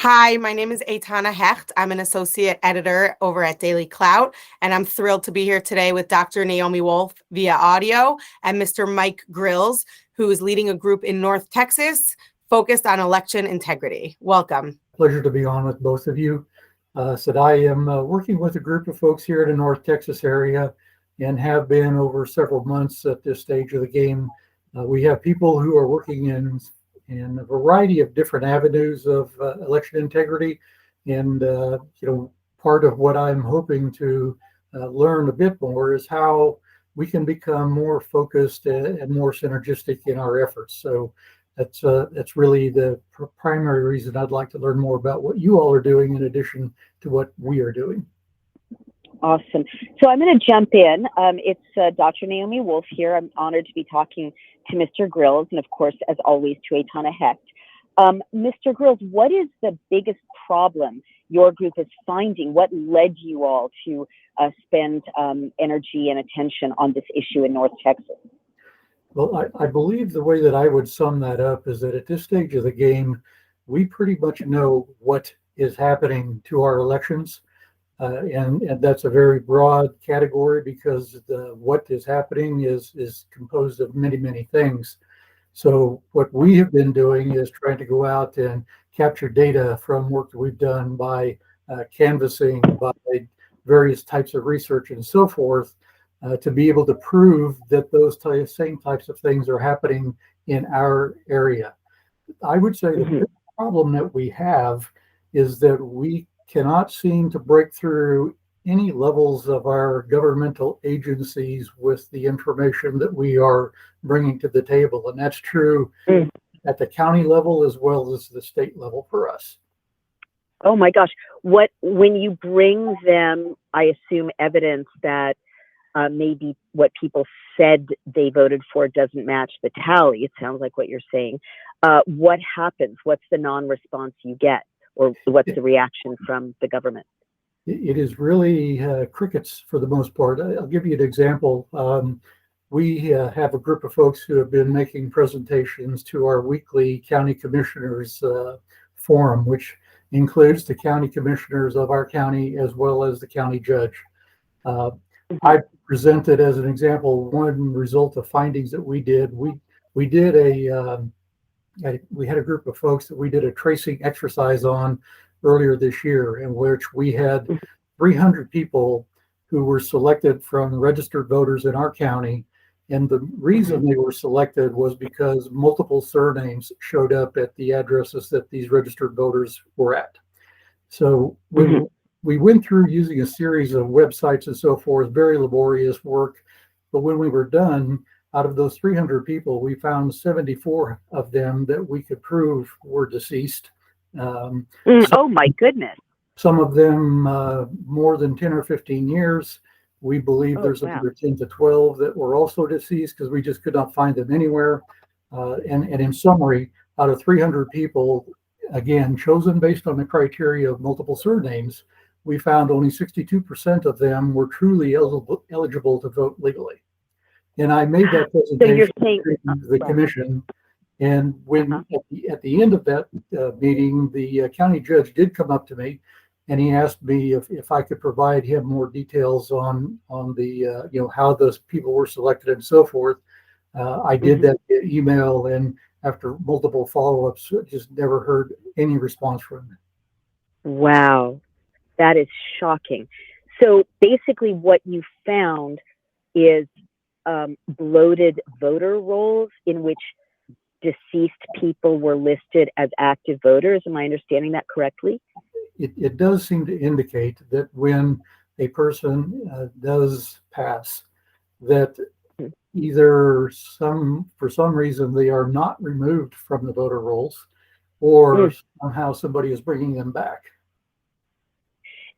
Hi, my name is Etana Hecht. I'm an associate editor over at DailyClout, and I'm thrilled to be here today with Dr. Naomi Wolf via audio and Mr. Mike Grilz, who is leading a group in North Texas focused on election integrity. Welcome. Pleasure to be on with both of you. I am working with a group of folks here in the North Texas area and have been over several months at this stage of the game. We have people who are working in a variety of different avenues of election integrity. And, part of what I'm hoping to learn a bit more is how we can become more focused and more synergistic in our efforts. So that's really the primary reason I'd like to learn more about what you all are doing in addition to what we are doing. Awesome. So I'm going to jump in. It's Dr. Naomi Wolf here. I'm honored to be talking to Mr. Grilz and, of course, as always, to Etana Hecht. Mr. Grilz, what is the biggest problem your group is finding? What led you all to spend energy and attention on this issue in North Texas? Well, I believe the way that I would sum that up is that at this stage of the game, we pretty much know what is happening to our elections. And that's a very broad category because what is happening is composed of many, many things. So what we have been doing is trying to go out and capture data from work that we've done by canvassing, by various types of research and so forth, to be able to prove that those same types of things are happening in our area. I would say the big problem that we have is that we cannot seem to break through any levels of our governmental agencies with the information that we are bringing to the table. And that's true at the county level as well as the state level for us. Oh my gosh. When you bring them, I assume evidence that maybe what people said they voted for doesn't match the tally. It sounds like what you're saying. What happens? What's the non-response you get? Or what's the reaction from the government? It is really crickets for the most part. I'll give you an example. We have a group of folks who have been making presentations to our weekly county commissioners forum, which includes the county commissioners of our county as well as the county judge. I presented as an example one result of findings that we did. We had a group of folks that we did a tracing exercise on earlier this year, in which we had 300 people who were selected from registered voters in our county. And the reason they were selected was because multiple surnames showed up at the addresses that these registered voters were at. So we went through using a series of websites and so forth, very laborious work. But when we were done, out of those 300 people, we found 74 of them that we could prove were deceased. Oh my goodness. Some of them more than 10 or 15 years. We believe there's another 10 to 12 that were also deceased because we just could not find them anywhere. And in summary, out of 300 people, again, chosen based on the criteria of multiple surnames, we found only 62% of them were truly eligible to vote legally. And I made that presentation to the commission. And when at the end of that meeting, the county judge did come up to me, and he asked me if I could provide him more details on the how those people were selected and so forth. I did that via email, and after multiple follow-ups, just never heard any response from him. Wow, that is shocking. So basically, what you found is bloated voter rolls in which deceased people were listed as active voters. Am I understanding that correctly? It does seem to indicate that when a person does pass, that either for some reason they are not removed from the voter rolls, or somehow somebody is bringing them back.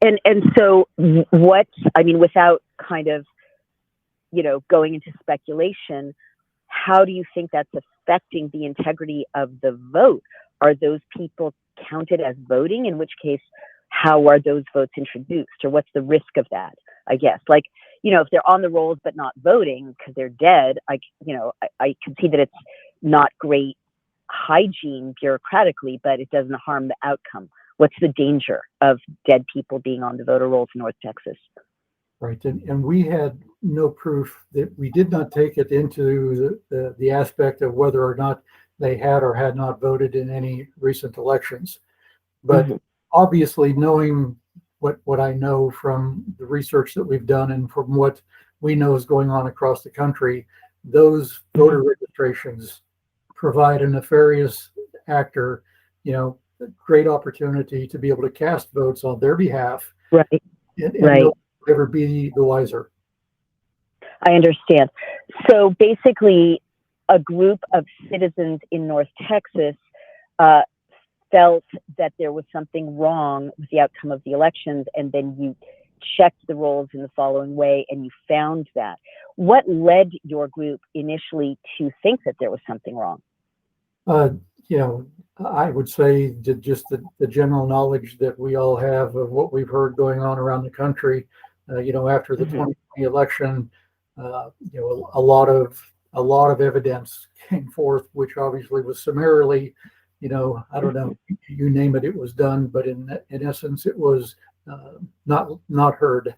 And so without kind of going into speculation, how do you think that's affecting the integrity of the vote? Are those people counted as voting? In which case, how are those votes introduced? Or what's the risk of that? I guess, if they're on the rolls but not voting because they're dead, I can see that it's not great hygiene bureaucratically, but it doesn't harm the outcome. what's the danger of dead people being on the voter rolls in North Texas? Right, and we had no proof that we did not take it into the aspect of whether or not they had or had not voted in any recent elections. But obviously, knowing what I know from the research that we've done and from what we know is going on across the country, those voter registrations provide a nefarious actor, a great opportunity to be able to cast votes on their behalf. Right. And right. they'll never be the wiser. I understand. So basically, a group of citizens in North Texas felt that there was something wrong with the outcome of the elections, and then you checked the rolls in the following way, and you found that. What led your group initially to think that there was something wrong? I would say just the general knowledge that we all have of what we've heard going on around the country. After the 2020 election, a lot of evidence came forth, which obviously was summarily, I don't know, you name it, it was done, but in essence, it was not heard.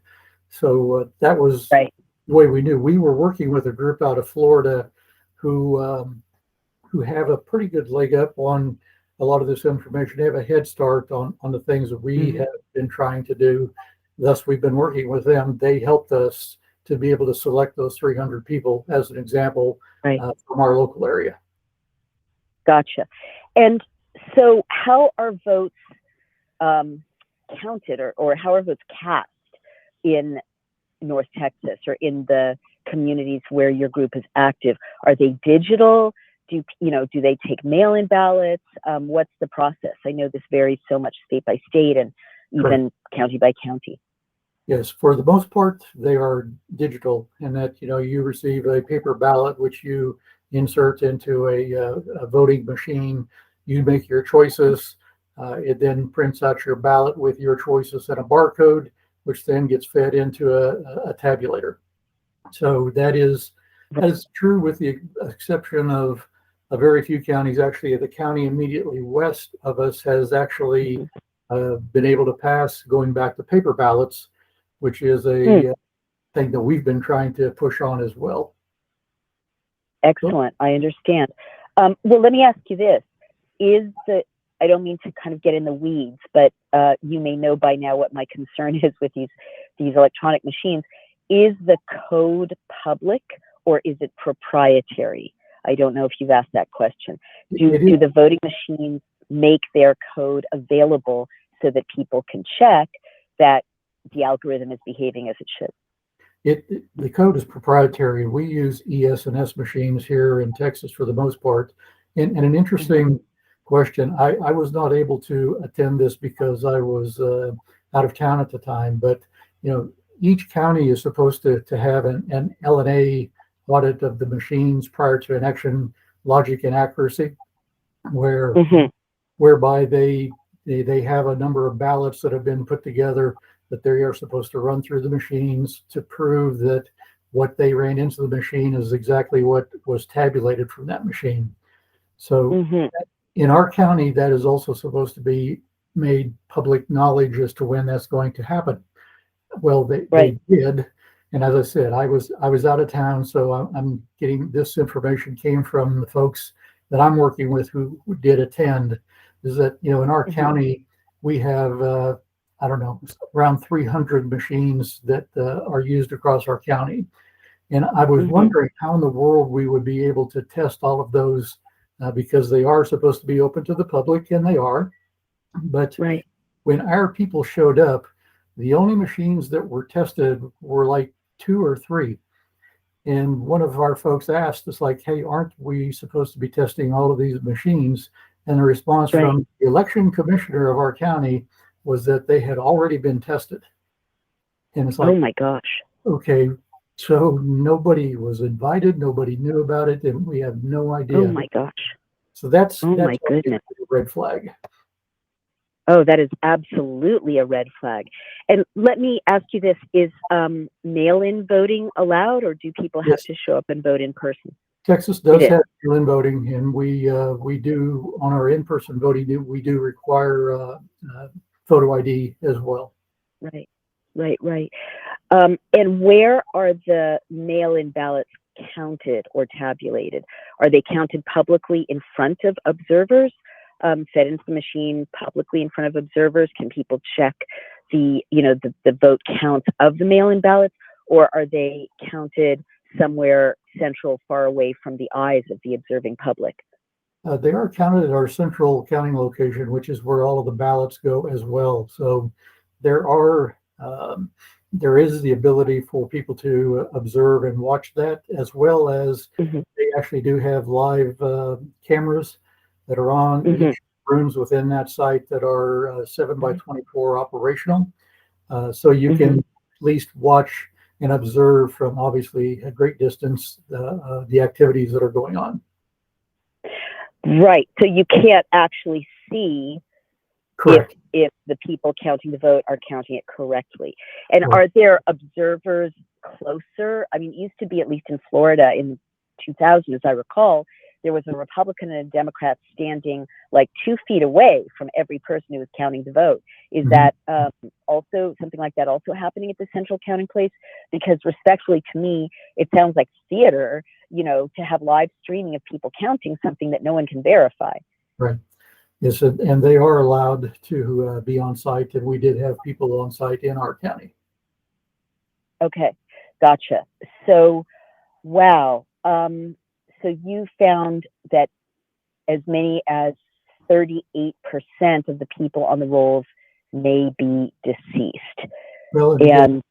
So that was right. the way we knew. We were working with a group out of Florida who have a pretty good leg up on a lot of this information. They have a head start on the things that we have been trying to do. Thus, we've been working with them. They helped us to be able to select those 300 people as an example from our local area. Gotcha. And so how are votes counted or how are votes cast in North Texas or in the communities where your group is active? Are they digital? Do they take mail-in ballots? What's the process? I know this varies so much state by state and even county by county. Yes, for the most part, they are digital in that, you receive a paper ballot, which you insert into a voting machine. You make your choices. It then prints out your ballot with your choices and a barcode, which then gets fed into a tabulator. So that is true with the exception of a very few counties. Actually, the county immediately west of us has actually been able to pass going back to paper ballots, which is a thing that we've been trying to push on as well. Excellent. I understand. Well, let me ask you this. I don't mean to kind of get in the weeds, but you may know by now what my concern is with these electronic machines. Is the code public or is it proprietary? I don't know if you've asked that question. Do the voting machines make their code available so that people can check that the algorithm is behaving as it should? The code is proprietary. We use ES&S machines here in Texas for the most part. And an interesting question, I was not able to attend this because I was out of town at the time, but each county is supposed to have an L&A audit of the machines prior to election logic and accuracy, whereby they have a number of ballots that have been put together that they are supposed to run through the machines to prove that what they ran into the machine is exactly what was tabulated from that machine. So in our county, that is also supposed to be made public knowledge as to when that's going to happen. Well, they did. And as I said, I was out of town, so I'm getting this information came from the folks that I'm working with who did attend. Is that in our county we have around 300 machines that are used across our county, and I was wondering how in the world we would be able to test all of those because they are supposed to be open to the public, and they are. But when our people showed up, the only machines that were tested were like 2 or 3. And one of our folks asked us, like, hey, aren't we supposed to be testing all of these machines? And the response from the election commissioner of our county was that they had already been tested. And it's like, oh my gosh. Okay, so nobody was invited, nobody knew about it, and we have no idea. Oh my gosh. So that's my goodness. A red flag. Oh, that is absolutely a red flag. And let me ask you this, is mail-in voting allowed, or do people have to show up and vote in person? Texas does It is. have mail-in voting, and we do on our in-person voting. We do require photo ID as well. Right, right. And where are the mail-in ballots counted or tabulated? Are they counted publicly in front of observers, fed into the machine publicly in front of observers? Can people check the vote count of the mail-in ballots, or are they counted somewhere central, far away from the eyes of the observing public? They are counted at our central counting location, which is where all of the ballots go as well. So there are there is the ability for people to observe and watch that, as well as they actually do have live cameras that are on in each rooms within that site that are 7x24 operational. So you can at least watch and observe from obviously a great distance the activities that are going on. Right. So you can't actually see Correct. if the people counting the vote are counting it correctly. And are there observers closer? I mean, it used to be, at least in Florida in 2000, as I recall, there was a Republican and a Democrat standing like 2 feet away from every person who was counting the vote. Is that also something like that also happening at the central counting place? Because respectfully to me, it sounds like theater, to have live streaming of people counting something that no one can verify. Right. Yes, and they are allowed to be on site, and we did have people on site in our county. Okay, gotcha. So, wow. So you found that as many as 38% of the people on the rolls may be deceased. Well, and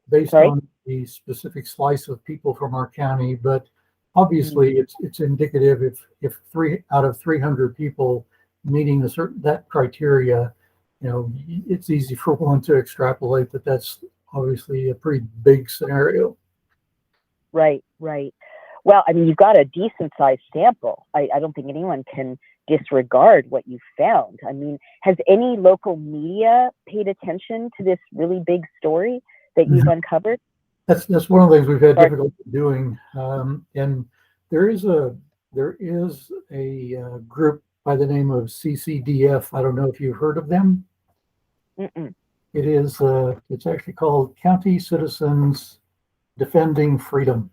based on the specific slice of people from our county, but obviously it's indicative if 3 out of 300 people meeting that criteria, it's easy for one to extrapolate that that's obviously a pretty big scenario. Right. Well, I mean, you've got a decent sized sample. I don't think anyone can disregard what you found. I mean, has any local media paid attention to this really big story that you've uncovered? That's one of the things we've had difficulty doing. And there is a group by the name of CCDF. I don't know if you've heard of them. Mm-mm. It is it's actually called County Citizens Defending Freedom.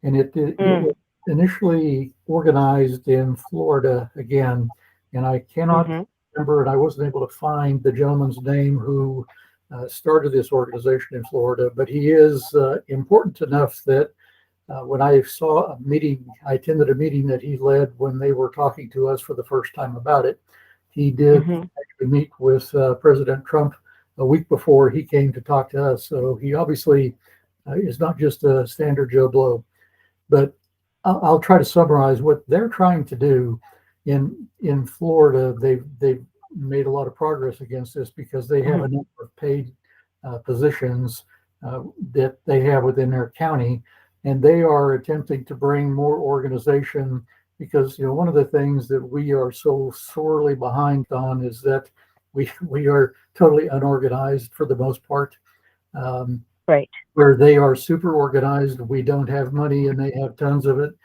And it was initially organized in Florida again, and I cannot remember, and I wasn't able to find the gentleman's name who started this organization in Florida, but he is important enough that when I saw a meeting, I attended a meeting that he led when they were talking to us for the first time about it. He did actually meet with President Trump a week before he came to talk to us, so he obviously is not just a standard Joe Blow. But I'll try to summarize what they're trying to do in Florida. They've made a lot of progress against this because they have a number of paid positions that they have within their county, and they are attempting to bring more organization because one of the things that we are so sorely behind on is that we are totally unorganized for the most part. Right. Where they are super organized, we don't have money and they have tons of it.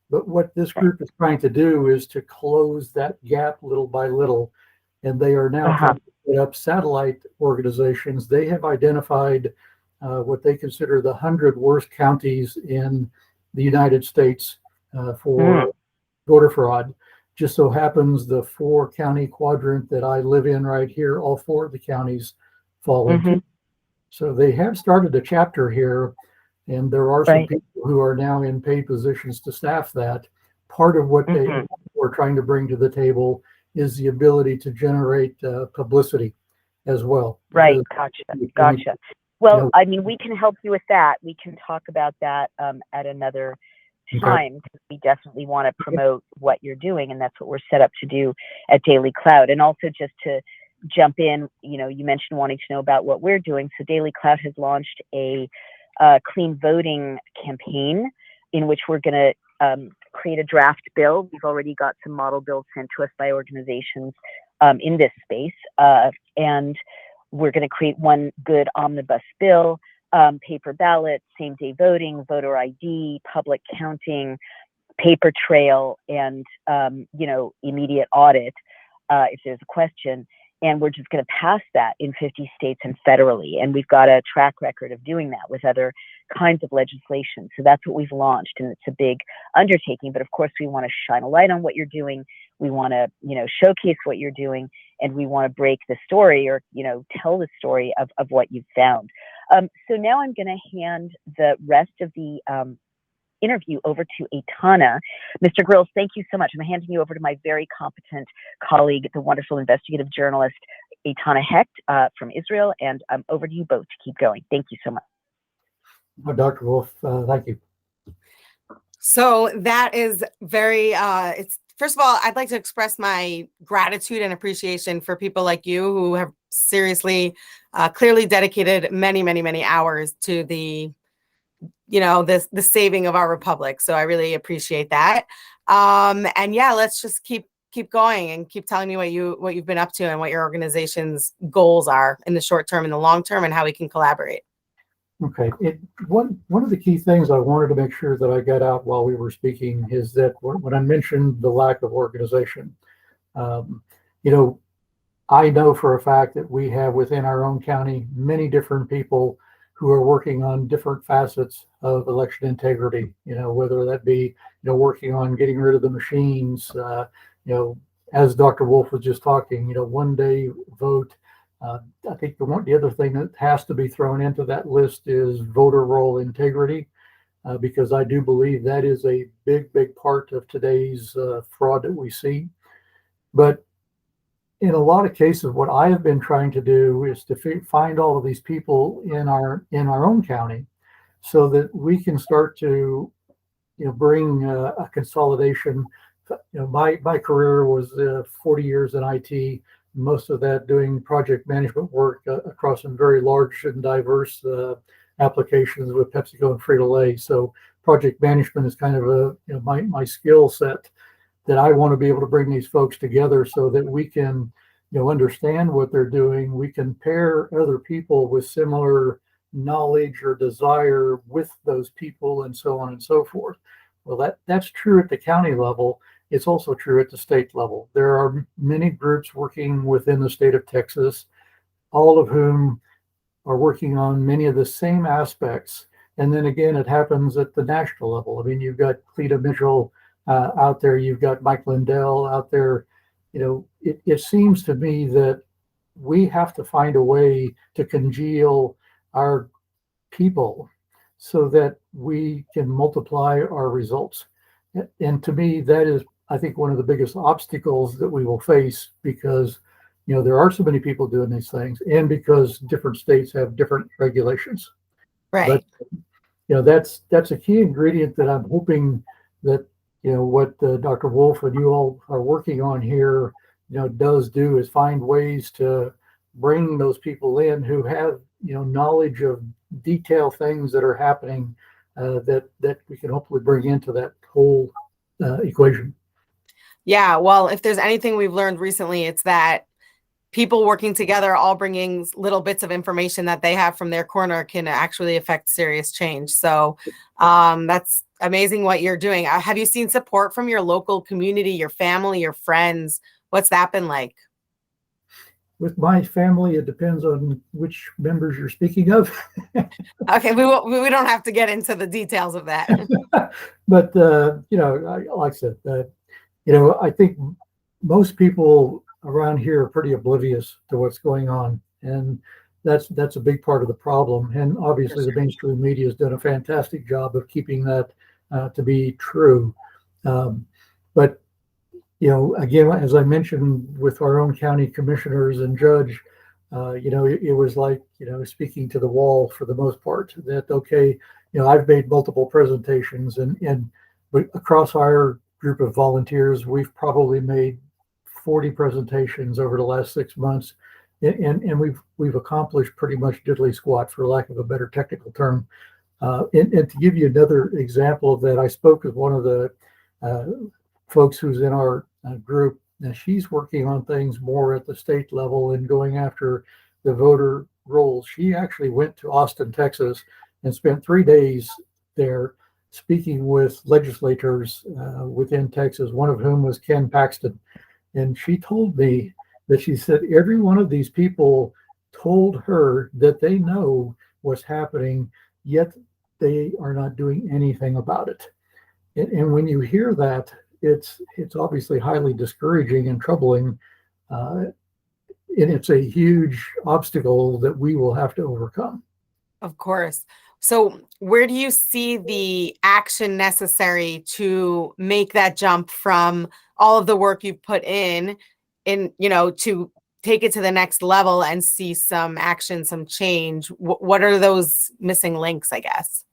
But what this group is trying to do is to close that gap little by little. And they are now trying to set up satellite organizations. They have identified what they consider the 100 worst counties in the United States for voter fraud. Just so happens the 4-county quadrant that I live in right here, all 4 of the counties fall into. So they have started a chapter here, and there are some people who are now in paid positions to staff that. Part of what they were trying to bring to the table is the ability to generate publicity as well. Right, gotcha. Well, I mean, we can help you with that. We can talk about that at another time, because we definitely want to promote what you're doing, and that's what we're set up to do at DailyClout. And also, just to jump in, you mentioned wanting to know about what we're doing. So DailyClout has launched a clean voting campaign in which we're going to create a draft bill. We've already got some model bills sent to us by organizations in this space, and we're going to create one good omnibus bill paper ballots, same-day voting, voter ID, public counting, paper trail, and immediate audit if there's a question. And we're just going to pass that in 50 states and federally. And we've got a track record of doing that with other kinds of legislation. So that's what we've launched, and it's a big undertaking. But of course, we want to shine a light on what you're doing. We want to, showcase what you're doing, and we want to break the story, or, tell the story of what you've found. So now I'm going to hand the rest of the interview over to Etana. Mr. Grilz, thank you so much. I'm handing you over to my very competent colleague, the wonderful investigative journalist, Etana Hecht from Israel, and over to you both to keep going. Thank you so much. Dr. Wolf, thank you. So that is very, first of all, I'd like to express my gratitude and appreciation for people like you who have seriously, clearly dedicated many, many, many hours to the saving of our republic. So I really appreciate that. And yeah, let's just keep going and keep telling me what you've been up to and what your organization's goals are in the short term and the long term, and how we can collaborate. Okay. One of the key things I wanted to make sure that I got out while we were speaking is that when I mentioned the lack of organization, I know for a fact that we have within our own county many different people who are working on different facets of election integrity, whether that be, working on getting rid of the machines, as Dr. Wolf was just talking, one day vote. I think the other thing that has to be thrown into that list is voter roll integrity, because I do believe that is a big, big part of today's fraud that we see. But in a lot of cases, what I have been trying to do is to find all of these people in our own county, so that we can start to, bring a consolidation. My career was 40 years in IT, most of that doing project management work across some very large and diverse applications with PepsiCo and Frito-Lay. So project management is kind of my skill set, that I want to be able to bring these folks together so that we can, understand what they're doing. We can pair other people with similar knowledge or desire with those people, and so on and so forth. Well, that's true at the county level. It's also true at the state level. There are many groups working within the state of Texas, all of whom are working on many of the same aspects. And then again, it happens at the national level. I mean, you've got Cleta Mitchell out there, you've got Mike Lindell out there. It seems to me that we have to find a way to congeal our people so that we can multiply our results. And to me, that is, I think, one of the biggest obstacles that we will face, because there are so many people doing these things, and because different states have different regulations. Right. But that's a key ingredient that I'm hoping that what Dr. Wolf and you all are working on here does do, is find ways to bring those people in who have knowledge of detailed things that are happening, that we can hopefully bring into that whole equation. Yeah, well, if there's anything we've learned recently, it's that people working together, all bringing little bits of information that they have from their corner, can actually affect serious change. So that's amazing what you're doing. Have you seen support from your local community, your family, your friends? What's that been like? With my family, it depends on which members you're speaking of. Okay, we don't have to get into the details of that. But like I said, I think most people around here are pretty oblivious to what's going on, and that's a big part of the problem. And obviously, the mainstream media has done a fantastic job of keeping that to be true. But again, as I mentioned, with our own county commissioners and judge, it was like, speaking to the wall for the most part. That, okay, I've made multiple presentations, but across our group of volunteers, we've probably made 40 presentations over the last 6 months, and we've accomplished pretty much diddly squat, for lack of a better technical term. And to give you another example of that, I spoke with one of the folks who's in our group. Now, she's working on things more at the state level and going after the voter roles. She actually went to Austin, Texas, and spent 3 days there speaking with legislators within Texas, one of whom was Ken Paxton. And she told me that she said every one of these people told her that they know what's happening, yet they are not doing anything about it. And when you hear that, it's obviously highly discouraging and troubling. And it's a huge obstacle that we will have to overcome. Of course. So where do you see the action necessary to make that jump from all of the work you've put in, to take it to the next level and see some action, some change? What are those missing links, I guess?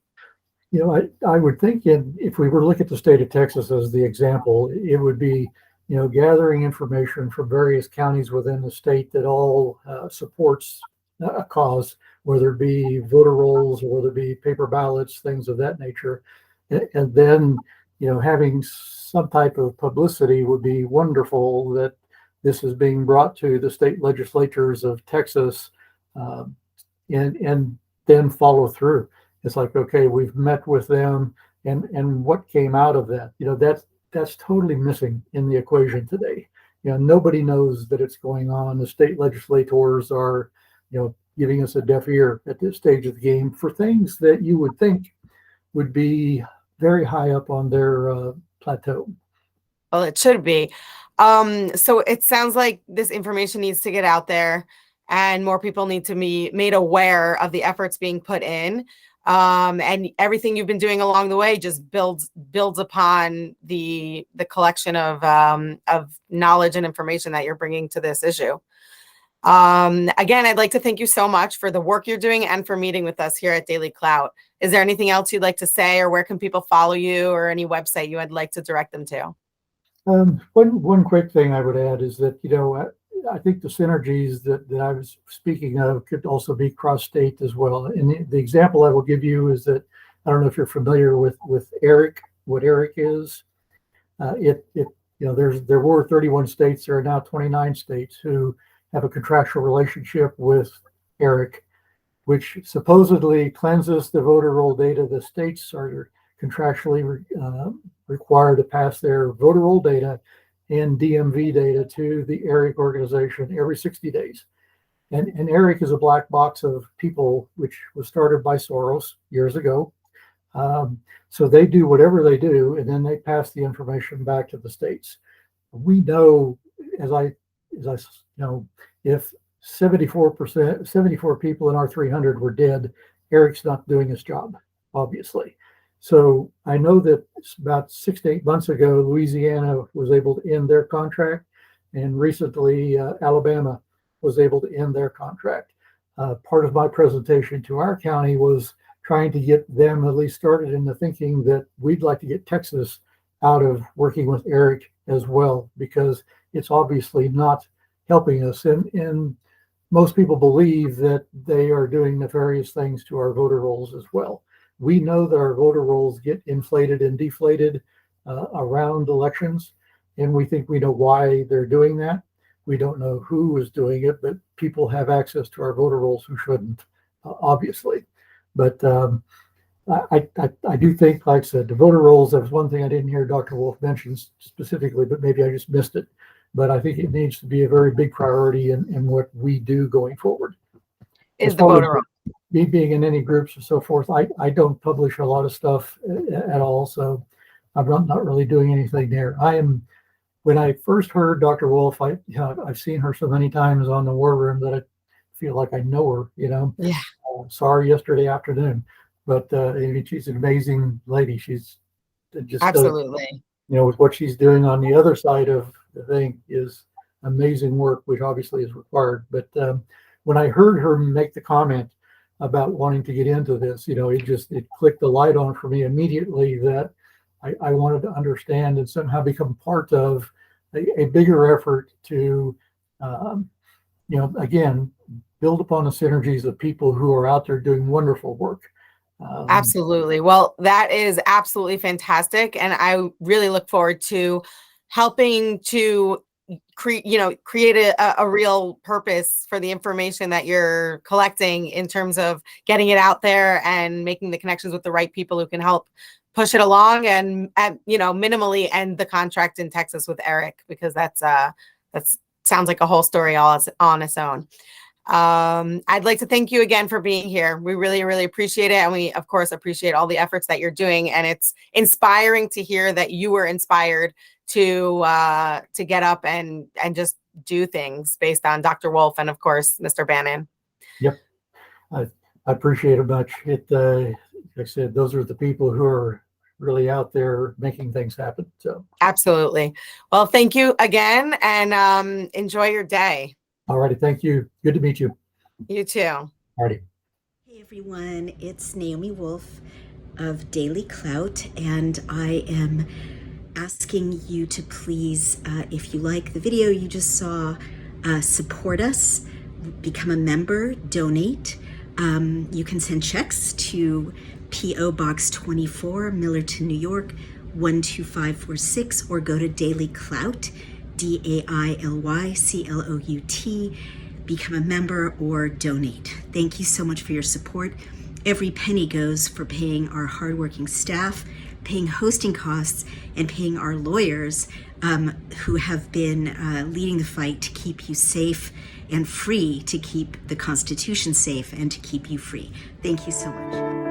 I would think if we were to look at the state of Texas as the example, it would be, gathering information from various counties within the state that all supports a cause, whether it be voter rolls or whether it be paper ballots, things of that nature. And then, having some type of publicity would be wonderful that this is being brought to the state legislatures of Texas, and then follow through. It's like, okay, we've met with them, and what came out of that? That's totally missing in the equation today. Nobody knows that it's going on. The state legislators are, giving us a deaf ear at this stage of the game for things that you would think would be very high up on their plateau. Well, it should be. So it sounds like this information needs to get out there, and more people need to be made aware of the efforts being put in. And everything you've been doing along the way just builds upon the collection of knowledge and information that you're bringing to this issue. Again, I'd like to thank you so much for the work you're doing and for meeting with us here at DailyClout. Is there anything else you'd like to say, or where can people follow you, or any website you would like to direct them to? One quick thing I would add is that, I think the synergies that I was speaking of could also be cross-state as well. And the example I will give you is that, I don't know if you're familiar with ERIC, what ERIC is. There were 31 states. There are now 29 states who have a contractual relationship with ERIC, which supposedly cleanses the voter roll data. The states are contractually required to pass their voter roll data and DMV data to the ERIC organization every 60 days. And ERIC is a black box of people, which was started by Soros years ago. So they do whatever they do, and then they pass the information back to the states. We know, as I know, if 74 people in our 300 were dead, ERIC's not doing his job, obviously. So I know that about 6 to 8 months ago, Louisiana was able to end their contract, and recently Alabama was able to end their contract. Part of my presentation to our county was trying to get them at least started in the thinking that we'd like to get Texas out of working with ERIC as well, because it's obviously not helping us. And most people believe that they are doing nefarious things to our voter rolls as well. We know that our voter rolls get inflated and deflated around elections, and we think we know why they're doing that. We don't know who is doing it, but people have access to our voter rolls who shouldn't, obviously. But I do think, like I said, the voter rolls, that was one thing I didn't hear Dr. Wolf mention specifically, but maybe I just missed it. But I think it needs to be a very big priority in what we do going forward. Is the voter roll. Me being in any groups and so forth, I don't publish a lot of stuff at all, so I'm not really doing anything there. When I first heard Dr. Wolf, I've seen her so many times on the War Room that I feel like I know her. Yeah. Saw her yesterday afternoon, but she's an amazing lady. She's just Absolutely. With what she's doing on the other side of the thing is amazing work, which obviously is required. But when I heard her make the comment about wanting to get into this, it clicked the light on for me immediately that I wanted to understand and somehow become part of a bigger effort to, again, build upon the synergies of people who are out there doing wonderful work. Absolutely. Well, that is absolutely fantastic. And I really look forward to helping to create a real purpose for the information that you're collecting in terms of getting it out there and making the connections with the right people who can help push it along and minimally end the contract in Texas with Eric, because that's sounds like a whole story all on its own. I'd like to thank you again for being here. We really, really appreciate it. And we, of course, appreciate all the efforts that you're doing. And it's inspiring to hear that you were inspired to get up and just do things based on Dr. Wolf and, of course, Mr. Bannon. Yep. I appreciate it much. Like I said, those are the people who are really out there making things happen. So absolutely. Well, thank you again, and enjoy your day. All righty. Thank you. Good to meet you. You too. All righty. Hey everyone, it's Naomi Wolf of DailyClout, and I am asking you to please, if you like the video you just saw, support us, become a member, donate. You can send checks to P.O. Box 24, Millerton, New York, 12546, or go to DailyClout, DailyClout, become a member or donate. Thank you so much for your support. Every penny goes for paying our hardworking staff, paying hosting costs, and paying our lawyers who have been leading the fight to keep you safe and free, to keep the Constitution safe and to keep you free. Thank you so much.